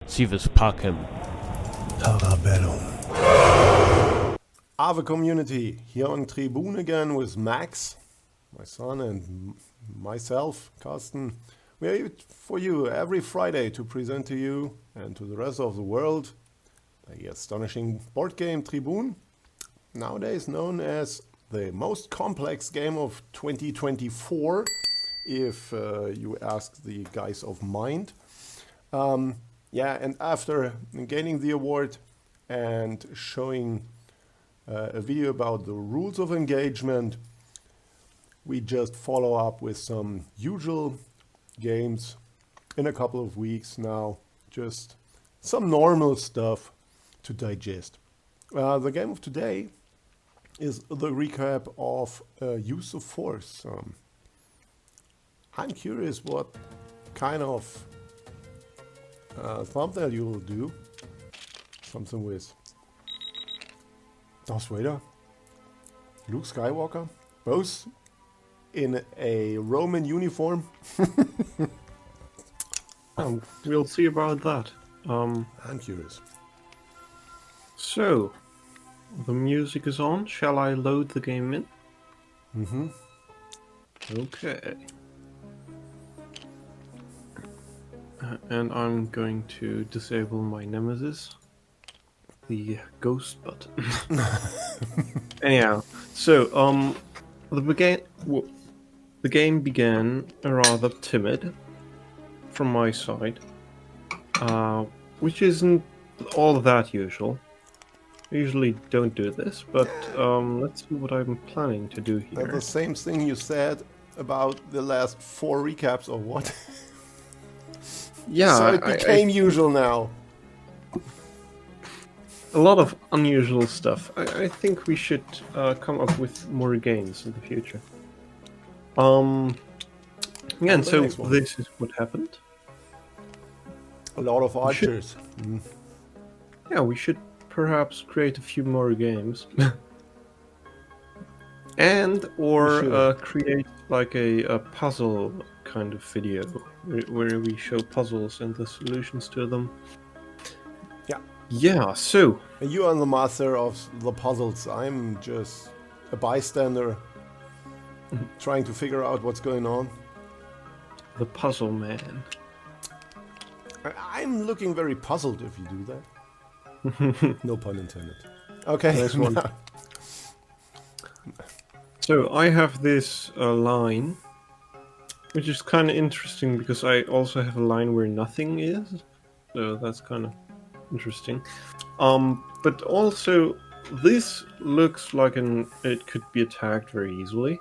Sie wir's packen. Parabellum. Ave community, here on Tribun again with Max, my son, and myself, Carsten. We are here for you every Friday to present to you and to the rest of the world the astonishing board game Tribun, nowadays known as the most complex game of 2024, if you ask the guys of Mind. And after gaining the award and showing a video about the rules of engagement, we just follow up with some usual games in a couple of weeks now, just some normal stuff to digest. The game of today is the recap of use of force. I'm curious what kind of thumbnail you will do. Something with Darth Vader, Luke Skywalker, both in a Roman uniform. We'll see about that. I'm curious. So, the music is on. Shall I load the game in? Mm-hmm. Okay. And I'm going to disable my nemesis, the ghost button. Anyhow, so the game began rather timid from my side, which isn't all that usual. I usually don't do this, but let's see what I'm planning to do here. The same thing you said about the last 4 recaps, or what? Yeah, so it became usual now. A lot of unusual stuff. I think we should come up with more games in the future. Again, so this is what happened. A lot of archers. Yeah, we should perhaps create a few more games. And or create like a puzzle kind of video where we show puzzles and the solutions to them. Yeah, so you are the master of the puzzles. I'm just a bystander trying to figure out what's going on. The puzzle man. I'm looking very puzzled if you do that. No pun intended. Okay. Nice one. So I have this line, which is kind of interesting because I also have a line where nothing is. So that's kind of interesting. But also this looks like it could be attacked very easily.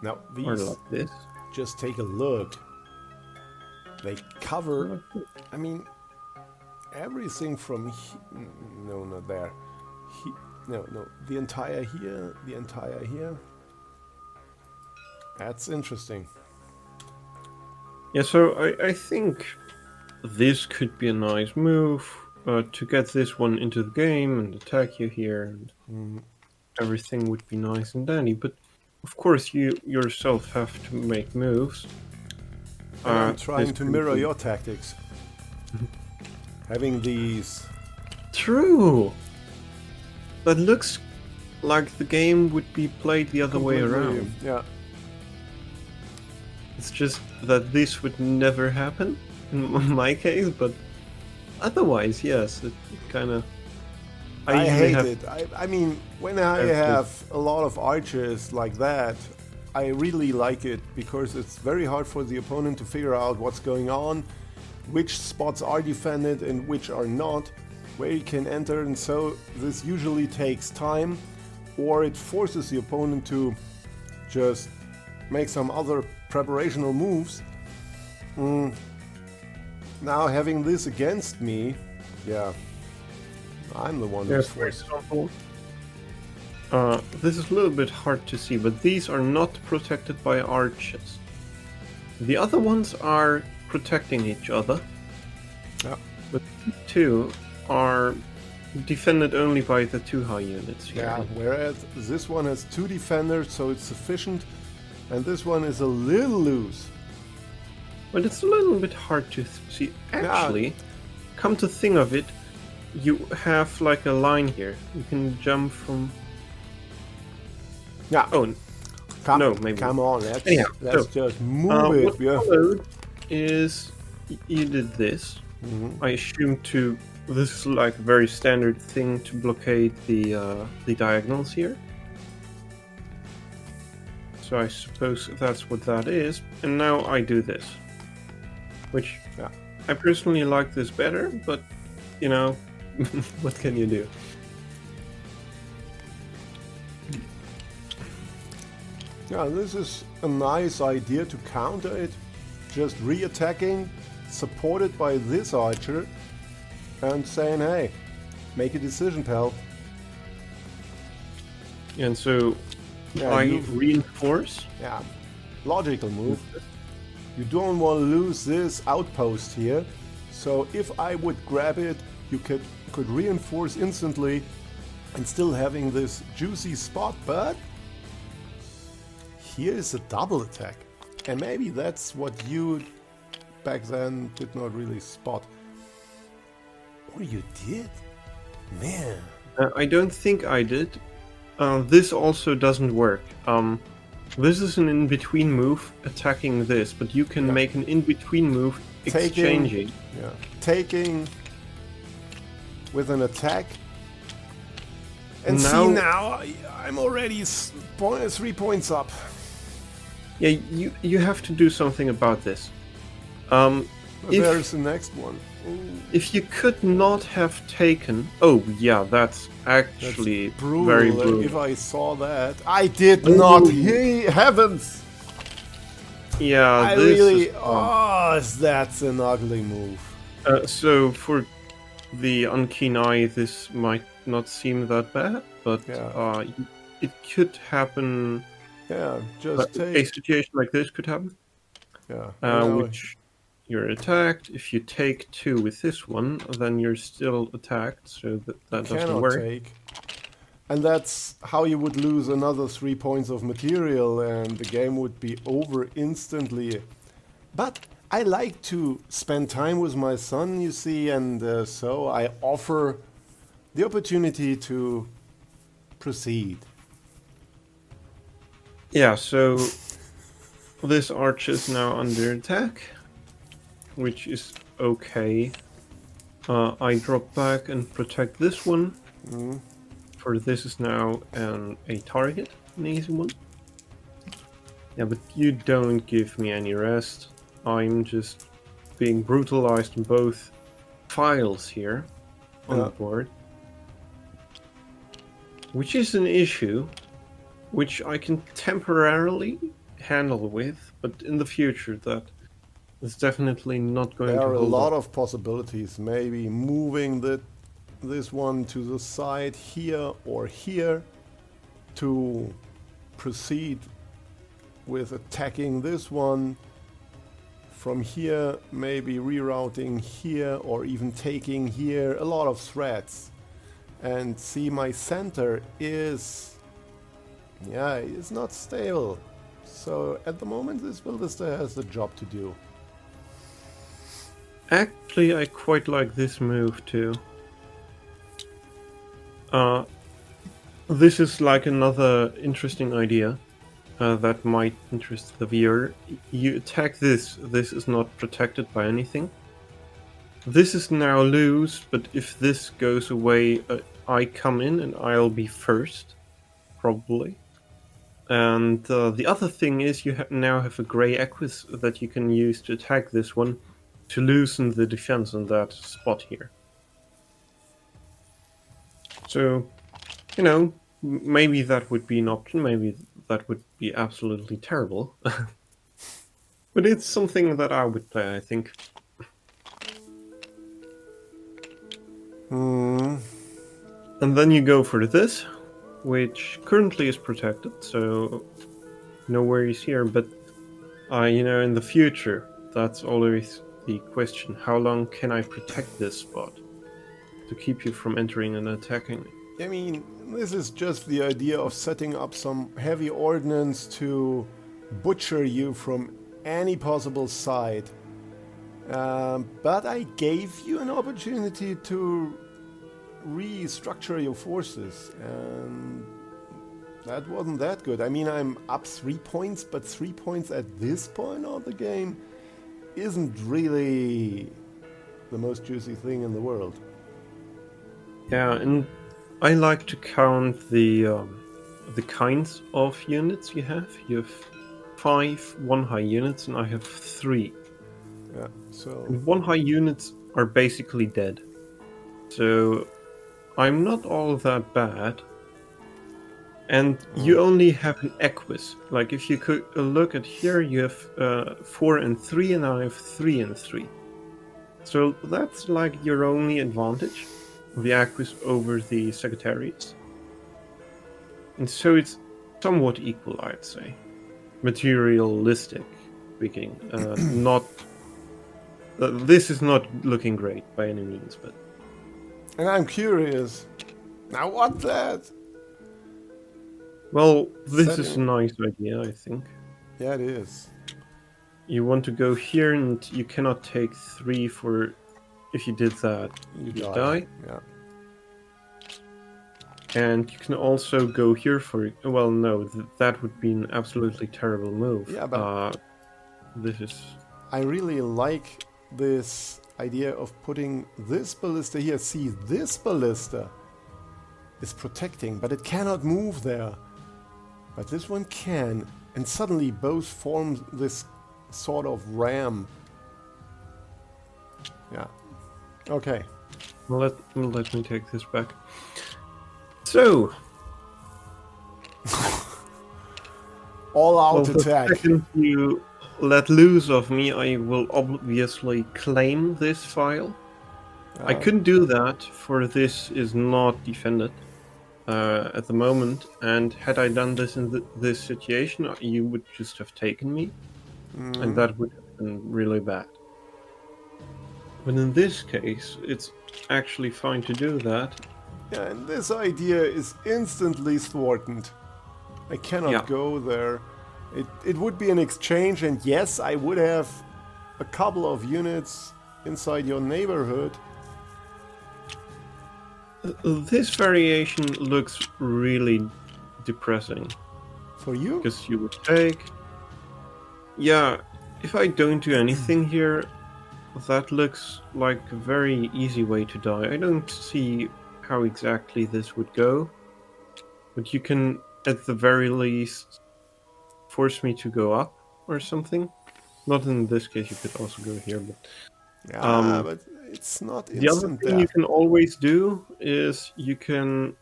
Now these, or like this. Just take a look. They cover, I mean, everything from no, not there. No, the entire here, the entire here. That's interesting. Yeah, so I think this could be a nice move to get this one into the game and attack you here, and everything would be nice and dandy. But of course, you yourself have to make moves. I'm trying to mirror your tactics. Having these. True. That looks like the game would be played the other way around. Yeah. It's just that this would never happen in my case, but otherwise, yes, it kind of. I hate it. I mean, when I have a lot of archers like that, I really like it because it's very hard for the opponent to figure out what's going on, which spots are defended and which are not, where he can enter, and so this usually takes time, or it forces the opponent to just make some other preparational moves. Now having this against me, yeah, I'm the one who's forced. For example, this is a little bit hard to see, but these are not protected by arches. The other ones are protecting each other. Yeah. But these two are defended only by the 2 high units here. Yeah, whereas this one has 2 defenders, so it's sufficient, and this one is a little loose. But it's a little bit hard to see. Actually, come to think of it, you have like a line here. You can jump from. Yeah. Oh, no, maybe. Come on, let's Anyhow, just move it. What followed is you did this. I assume this is like a very standard thing to blockade the diagonals here. So I suppose that's what that is. And now I do this, which I personally like this better, but you know, what can you do? Yeah, this is a nice idea to counter it. Just re-attacking, supported by this archer, and saying, hey, make a decision, pal. And so I reinforce. Yeah, logical move. You don't want to lose this outpost here. So if I would grab it, you could reinforce instantly and still having this juicy spot, but here is a double attack. And maybe that's what you back then did not really spot. Or you did? Man. I don't think I did. This also doesn't work. This is an in-between move attacking this, but you can make an in-between move exchanging. Taking with an attack. And see now, I'm already 3 points up. Yeah, you have to do something about this. There's the next one. Ooh. If you could not have taken... Oh, yeah, that's actually very brutal. If I saw that, I did not. Heavens! Yeah, that's an ugly move. So for the unkeen eye, this might not seem that bad, but it could happen. Yeah, just a situation like this could happen. Yeah, which you're attacked. If you take 2 with this one, then you're still attacked, so that doesn't work. And that's how you would lose another 3 points of material, and the game would be over instantly. But I like to spend time with my son, you see, and so I offer the opportunity to proceed. Yeah, so this archer is now under attack, which is okay. I drop back and protect this one. For this is now a target, an easy one. Yeah, but you don't give me any rest. I'm just being brutalized on both files here on the board. Which is an issue, which I can temporarily handle with, but in the future that is definitely not going to hold. There are a lot of possibilities. Maybe moving this one to the side here or here to proceed with attacking this one. From here, maybe rerouting here or even taking here. A lot of threats. And see, my center is not stable. So at the moment this builder still has a job to do. Actually, I quite like this move too. This is like another interesting idea that might interest the viewer. You attack this. This is not protected by anything. This is now loose, but if this goes away, I come in and I'll be first, probably. And the other thing is you now have a grey equus that you can use to attack this one to loosen the defense on that spot here. So, you know, maybe that would be an option, maybe that would be absolutely terrible. But it's something that I would play, I think. And then you go for this, which currently is protected, so no worries here, but you know, in the future, that's always the question. How long can I protect this spot to keep you from entering and attacking me? I mean, this is just the idea of setting up some heavy ordnance to butcher you from any possible side. But I gave you an opportunity to restructure your forces, and that wasn't that good. I mean, I'm up 3 points, but 3 points at this point of the game isn't really the most juicy thing in the world. Yeah, and I like to count the kinds of units you have. You have 5 1-high units, and I have 3. Yeah, so... And 1-high units are basically dead. So I'm not all that bad. And you only have an equus. Like, if you could look at here, you have 4 and 3, and I have 3 and 3. So that's like your only advantage, the equus over the secretaries. And so it's somewhat equal, I'd say. Materialistic speaking. Not... this is not looking great by any means, but... And I'm curious. Now what's that? Well, this is a nice idea, I think. Yeah, it is. You want to go here, and you cannot take 3 for... If you did that, you die. Yeah. And you can also go here for... Well, no, that would be an absolutely terrible move. Yeah, but... this is... I really like this idea of putting this ballista here. See, this ballista is protecting, but it cannot move there. But this one can, and suddenly both form this sort of ram. Yeah. Okay. Well, let me take this back. So... All out the attack. second you let loose of me, I will obviously claim this file. I couldn't do that, for this is not defended at the moment, and had I done this in this situation, you would just have taken me, and that would have been really bad. But in this case, it's actually fine to do that. Yeah, and this idea is instantly thwarted. I cannot go there. It would be an exchange, and yes, I would have a couple of units inside your neighborhood. This variation looks really depressing. For you? Because you would take... Yeah, if I don't do anything here, that looks like a very easy way to die. I don't see how exactly this would go, but you can, at the very least, force me to go up or something. Not in this case, you could also go here, but... Yeah, but it's not instant. The other thing you can always do is you can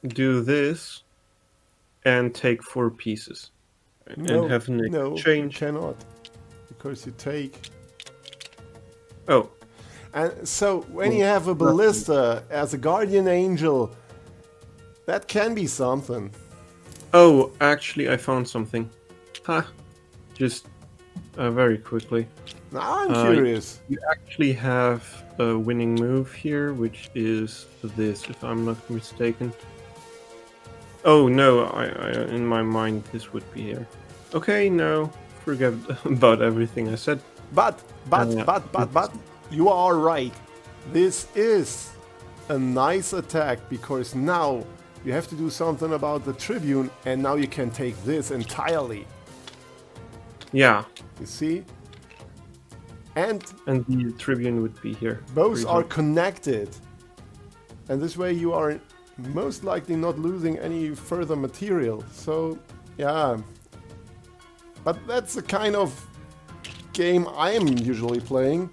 do this and take 4 pieces and have an exchange. No, you cannot, because you take... Oh. And so, when you have a ballista as a guardian angel, that can be something. Oh, actually, I found something. Ha! Just very quickly. Now I'm curious. You actually have a winning move here, which is this, if I'm not mistaken. Oh no, I in my mind this would be here. Okay, no, forget about everything I said. But you are right. This is a nice attack, because now you have to do something about the Tribune, and now you can take this entirely. Yeah. You see? And the Tribune would be here. Both are connected. And this way you are most likely not losing any further material. So, yeah. But that's the kind of game I am usually playing.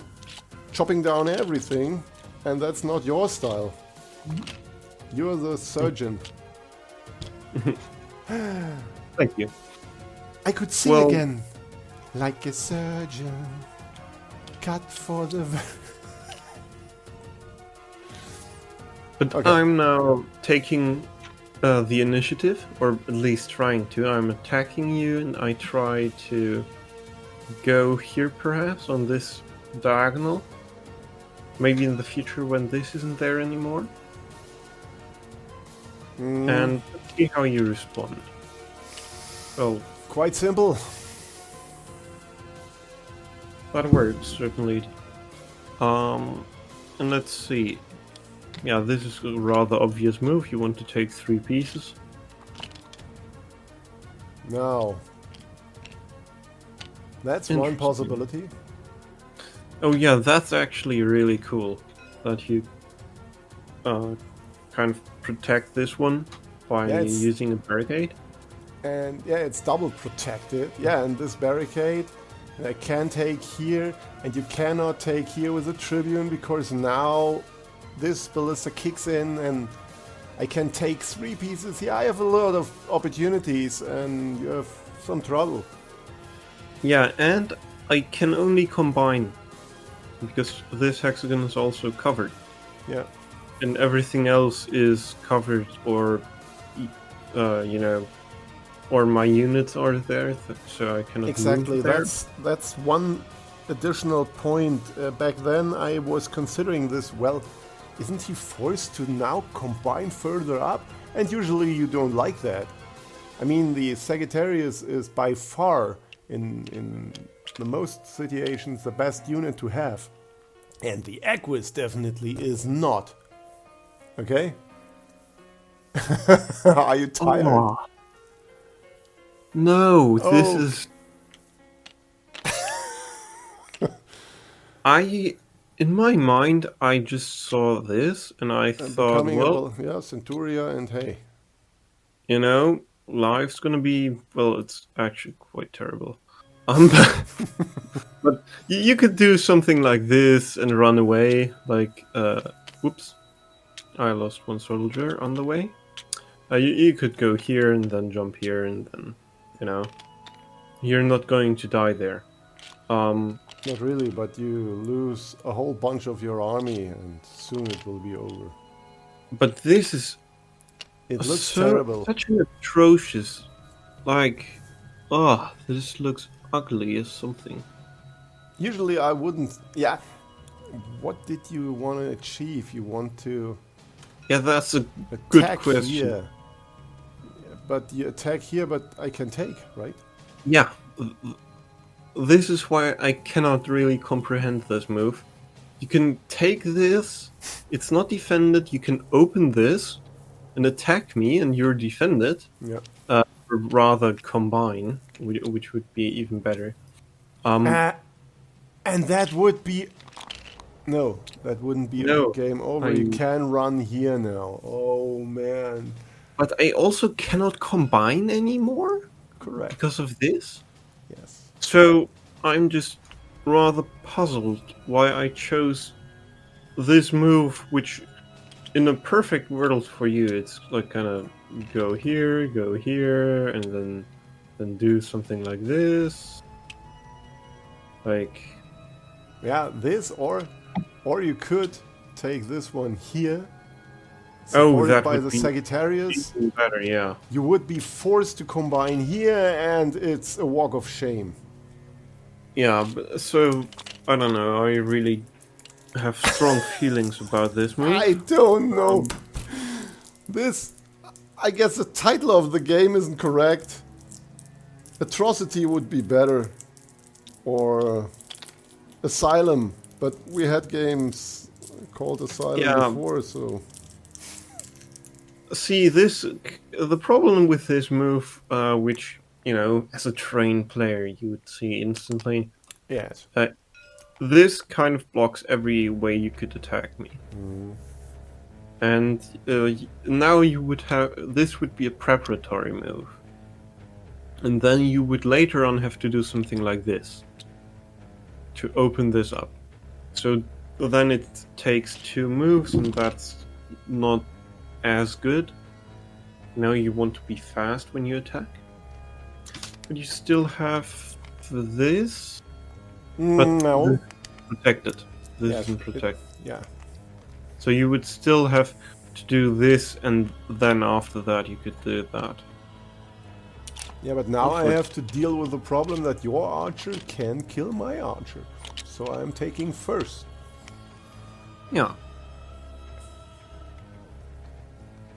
Chopping down everything. And that's not your style. You're the surgeon. Thank you. I could sing again. Like a surgeon. Cut for the... But okay. I'm now taking the initiative, or at least trying to. I'm attacking you, and I try to go here perhaps on this diagonal. Maybe in the future when this isn't there anymore. And let's see how you respond. Well, quite simple. That works, certainly. And let's see. Yeah, this is a rather obvious move. You want to take 3 pieces. Now, that's one Interesting. possibility. Oh yeah, that's actually really cool. That you kind of protect this one by Yeah, it's- using a barricade. And yeah, it's double protected. Yeah, and this barricade I can take here, and you cannot take here with a Tribune because now this ballista kicks in and I can take 3 pieces here. I have a lot of opportunities and you have some trouble. Yeah, and I can only combine because this hexagon is also covered, Yeah, and everything else is covered, or you know, or my units are there, so I cannot exactly. move there. That's one additional point. Back then I was considering this, well, isn't he forced to now combine further up? And usually you don't like that. I mean, the Sagittarius is by far, in the most situations, the best unit to have. And the Equus definitely is not. Okay? Are you tired? Oh. No, this Oh. is. In my mind, I just saw this and I thought, Becoming well, yeah, Centuria, and hey. you know, life's gonna be, well, it's actually quite terrible. But you could do something like this and run away, like, whoops, I lost one soldier on the way. You could go here and then jump here and then, you know, you're not going to die there. Not really, but you lose a whole bunch of your army and soon it will be over. But this is It looks terrible. such an atrocious, like, oh, this looks ugly as something. Usually I wouldn't. Yeah. What did you want to achieve? You want to Yeah, that's a good attack question. here. But you attack here, but I can take, right? Yeah, this is why I cannot really comprehend this move. You can take this, it's not defended, you can open this and attack me and you're defended. Yeah. Or rather combine, which would be even better. And that would be. No, that wouldn't be No, a game over. You can run here now. Oh man. But I also cannot combine anymore Correct. because of this. Yes. So I'm just rather puzzled why I chose this move, which in a perfect world for you, it's like kind of go here, and then do something like this. Like, Yeah, this or you could take this one here. oh, Supported that by would the be Sagittarius. even better, yeah. You would be forced to combine here, and it's a walk of shame. Yeah, so I don't know. I really have strong feelings about this move. I don't know. This, I guess the title of the game isn't correct. Atrocity would be better. Or Asylum. But we had games called Asylum Yeah. before, so... See, the problem with this move, which, you know, as a trained player you would see instantly, Yes. this kind of blocks every way you could attack me. And now you would have, this would be a preparatory move. And then you would later on have to do something like this to open this up. So then it takes 2 moves, and that's not as good. Now you want to be fast when you attack. But you still have this. But No. this is protected. This Yes, isn't protected. Yeah. So you would still have to do this, and then after that you could do that. Yeah, but now I have to deal with the problem that your archer can kill my archer. So I'm taking first. Yeah.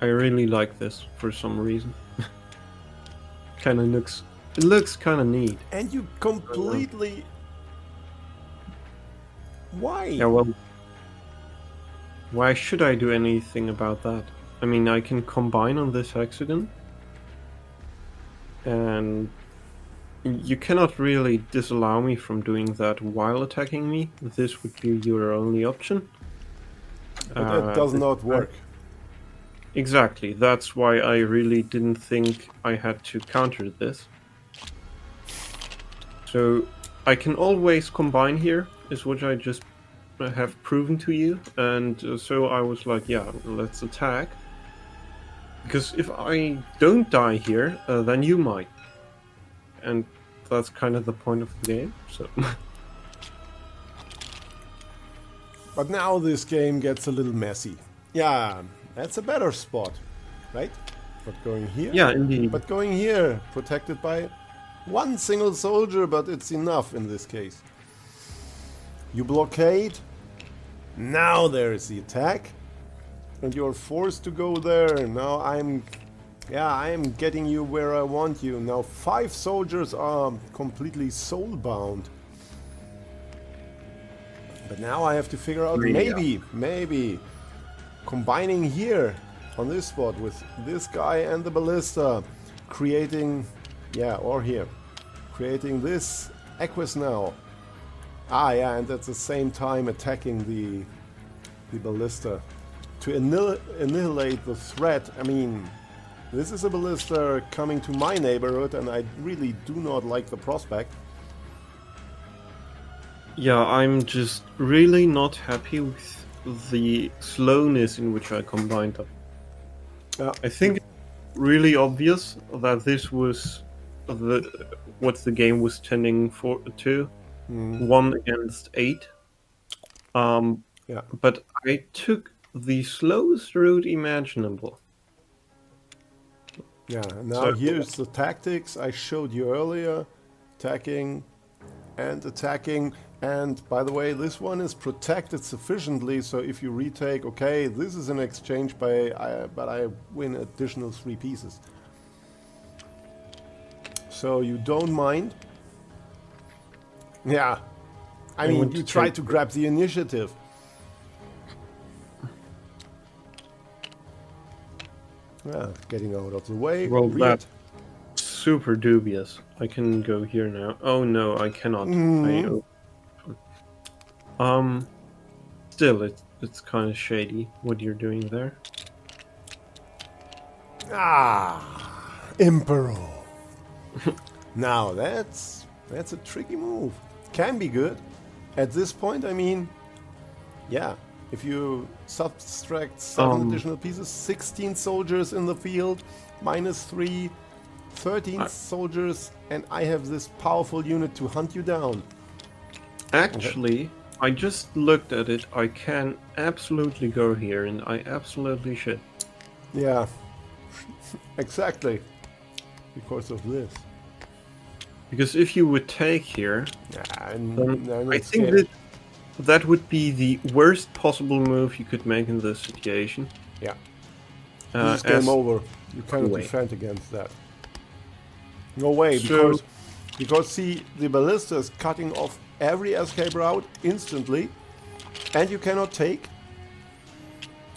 I really like this for some reason. It looks kind of neat. And you completely Why? Yeah, well, why should I do anything about that? I mean, I can combine on this accident, and you cannot really disallow me from doing that while attacking me. This would be your only option. But that does This not work. Exactly. That's why I really didn't think I had to counter this. So I can always combine here, is what I just have proven to you. And so I was like, yeah, let's attack. Because if I don't die here, then you might. And that's kind of the point of the game. So But now this game gets a little messy. Yeah, that's a better spot, right? But going here? yeah, indeed. But going here, protected by one single soldier, but it's enough in this case. You blockade. Now there is the attack. And you're forced to go there. Now I'm getting you where I want you. Now 5 soldiers are completely soulbound. But now I have to figure out maybe combining here on this spot with this guy and the ballista, creating, or here, creating this Equus now. And at the same time attacking the ballista to annihilate the threat. I mean, this is a ballista coming to my neighborhood, and I really do not like the prospect. Yeah, I'm just really not happy with the slowness in which I combined them. I think it's really obvious that this was what the game was tending to. 1 against 8. But I took the slowest route imaginable. Yeah, now here's the tactics I showed you earlier. Attacking and attacking. And by the way, this one is protected sufficiently, so if you retake, okay, this is an exchange but I win additional 3 pieces. So you don't mind. Yeah, I mean, you try to grab the initiative. Yeah, getting out of the way. Well, that's super dubious. I can go here now. Oh no, I cannot. Still, it's kind of shady what you're doing there. Emperor. Now that's a tricky move. Can be good. At this point, I mean, yeah, if you subtract 7 additional pieces, 16 soldiers in the field, -3, 13 soldiers, and I have this powerful unit to hunt you down. Actually, I just looked at it. I can absolutely go here, and I absolutely should. Yeah, exactly. Because of this. Because if you would take here, then I think that would be the worst possible move you could make in this situation. Yeah. This is game over. You cannot defend against that. No way, because see, the ballista is cutting off every escape route instantly, and you cannot take.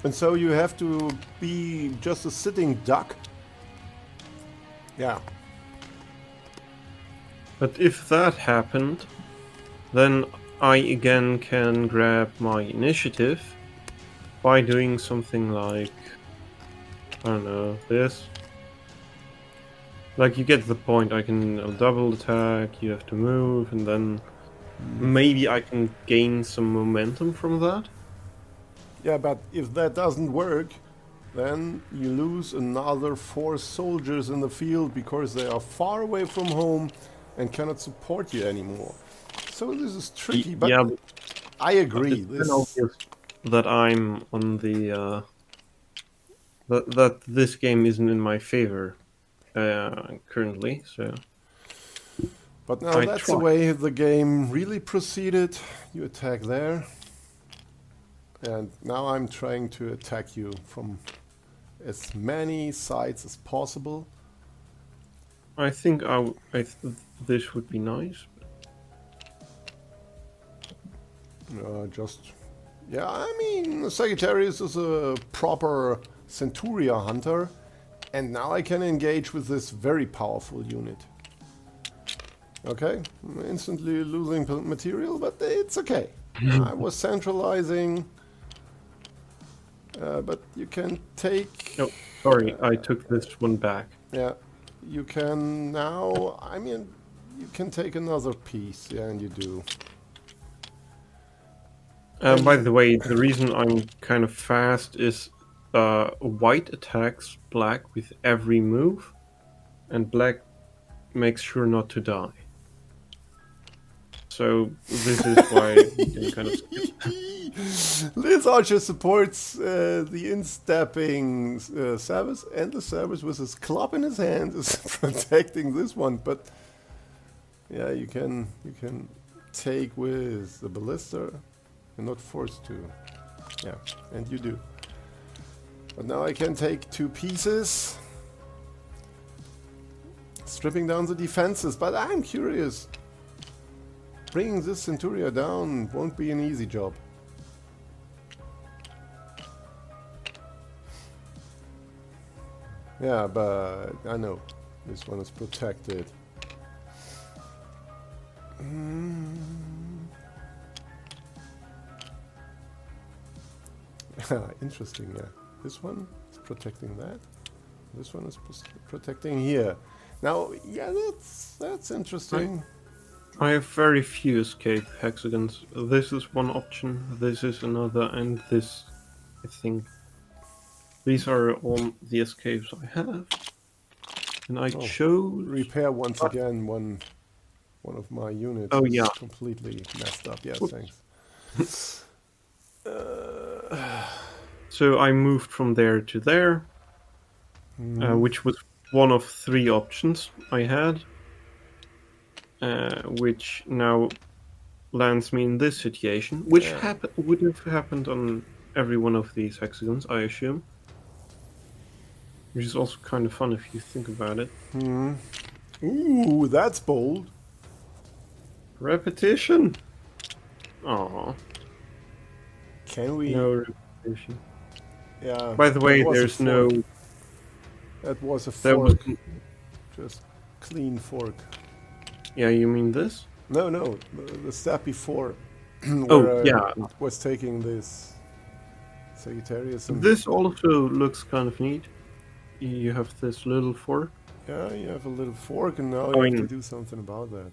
And so you have to be just a sitting duck. Yeah. But if that happened, then I again can grab my initiative by doing something like, I don't know, this. Like, you get the point. I can double attack, you have to move, and then maybe I can gain some momentum from that. Yeah, but if that doesn't work, then you lose another 4 soldiers in the field because they are far away from home and cannot support you anymore. So this is tricky, but yeah, I agree. It's obvious that I'm on the that this game isn't in my favor currently. So, but now that's the way the game really proceeded. You attack there, and now I'm trying to attack you from as many sides as possible. I think this would be nice. Just... Yeah, I mean, Sagittarius is a proper Centuria hunter. And now I can engage with this very powerful unit. Okay, I'm instantly losing material, but it's okay. I was centralizing, but you can take... Oh, sorry, I took this one back. Yeah, you can now... I mean, you can take another piece, yeah, and you do. By the way, the reason I'm kind of fast is white attacks black with every move, and black makes sure not to die. So this is why you can kind of skip. Liz Archer supports the instepping Savage, and the Savage with his club in his hand is protecting this one. But yeah, you can take with the ballista. You're not forced to. Yeah, and you do. But now I can take 2 pieces, stripping down the defenses. But I'm curious. Bringing this Centuria down won't be an easy job. Yeah, but I know this one is protected. Interesting, yeah. This one is protecting that. This one is protecting here. Now, yeah, that's interesting. I have very few escape hexagons. This is one option, this is another, and this, I think. These are all the escapes I have. And I chose... Repair once again one of my units. Oh, yeah. Completely messed up. Yeah, Whoops. thanks. So I moved from there to there, which was one of 3 options I had, which now lands me in this situation, which would have happened on every one of these hexagons, I assume. Which is also kind of fun if you think about it. Ooh, that's bold. Repetition! Aww. Can we... No repetition. Yeah. By the way, there's no... That was a That fork. was... Just clean fork. Yeah, you mean this? No, the step before. Oh, yeah. It was taking this Sagittarius. And This also looks kind of neat. You have this little fork. yeah, you have a little fork, and now you have to do something about that.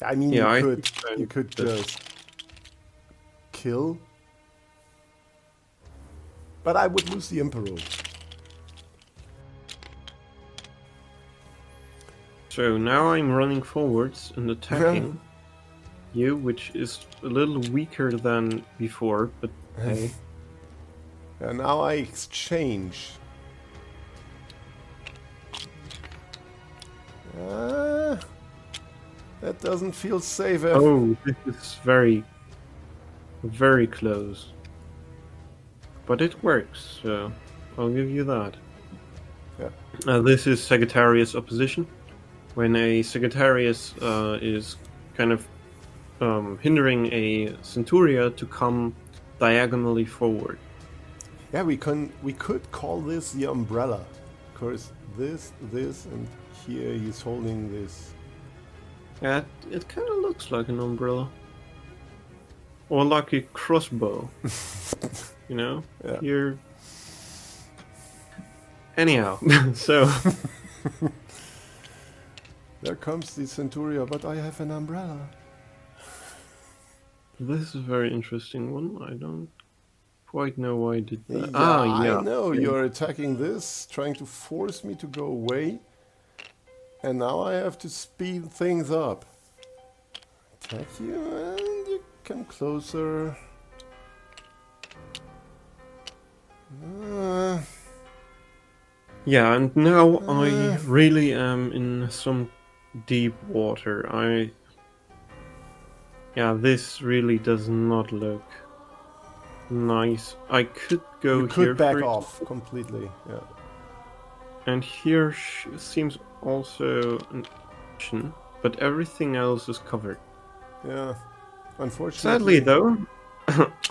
I mean, Yeah, you could just kill, but I would lose the Emperor. So now I'm running forwards and attacking you, which is a little weaker than before, but hey. And now I exchange. That doesn't feel safe. Oh, this is very, very close. But it works, so I'll give you that. Yeah. This is Sagittarius opposition. When a Sagittarius is kind of hindering a Centuria to come diagonally forward. Yeah, we could call this the umbrella. Of course, this, and here he's holding this. Yeah, it kind of looks like an umbrella. Or like a crossbow. You know? Yeah. Here. Anyhow, so... There comes the Centuria, but I have an umbrella. This is a very interesting one. I don't quite know why I did that. Yeah, Yeah. I know. You're attacking this, trying to force me to go away. And now I have to speed things up. Attack you, and you come closer. Yeah, and now I really am in some deep water. Yeah, this really does not look nice. I could go You here. could back for off completely, yeah. And here seems also an option, but everything else is covered. Yeah. Sadly, Unfortunately. though,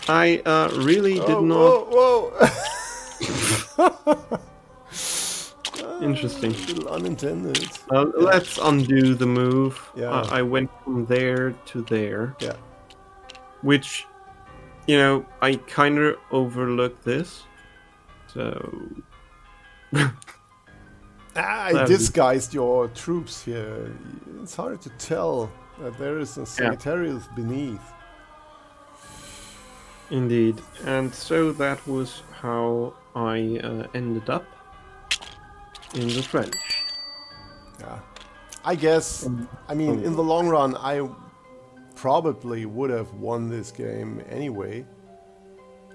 I really did Oh, not. whoa, whoa! Interesting. A little unintended. Yeah, Let's undo the move. yeah, I went from there to there, yeah. which, I kind of overlooked this. So, I sadly, disguised your troops here. It's hard to tell that there is a yeah, Sagittarius beneath. indeed. And so that was how I ended up in the trench. Yeah. I guess, I mean, in the long run, I probably would have won this game anyway.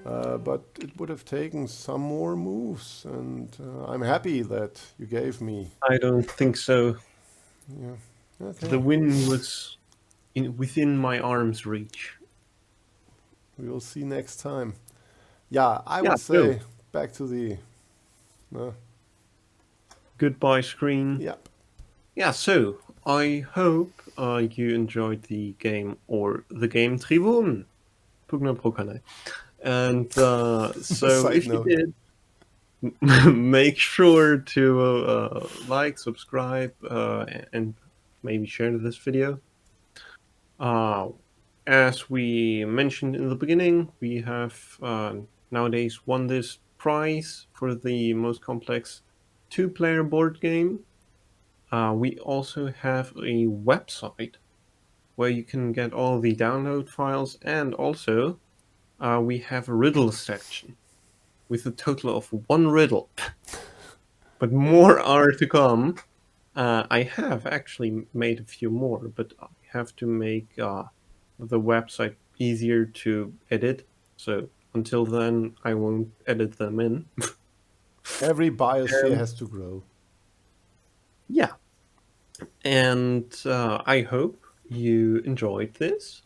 But it would have taken some more moves, and I'm happy that you gave me. I don't think so. Yeah. The Okay. win was within my arm's reach. We will see next time. Yeah, I Yeah, would so say back to the. Uh, goodbye screen. yep. Yeah, so I hope you enjoyed the game or the game Tribun. Pugna Pro Kanai. And so Side if you note. did, make sure to like, subscribe, and maybe share this video. As we mentioned in the beginning, we have nowadays won this prize for the most complex two-player board game. We also have a website where you can get all the download files, and also we have a riddle section with a total of one riddle. But more are to come. I have actually made a few more, but I have to make the website easier to edit. So until then, I won't edit them in. Every biosphere And has to grow. yeah, and I hope you enjoyed this.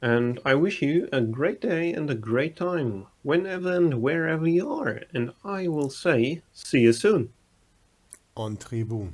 And I wish you a great day and a great time whenever and wherever you are. And I will say, see you soon. On Tribun.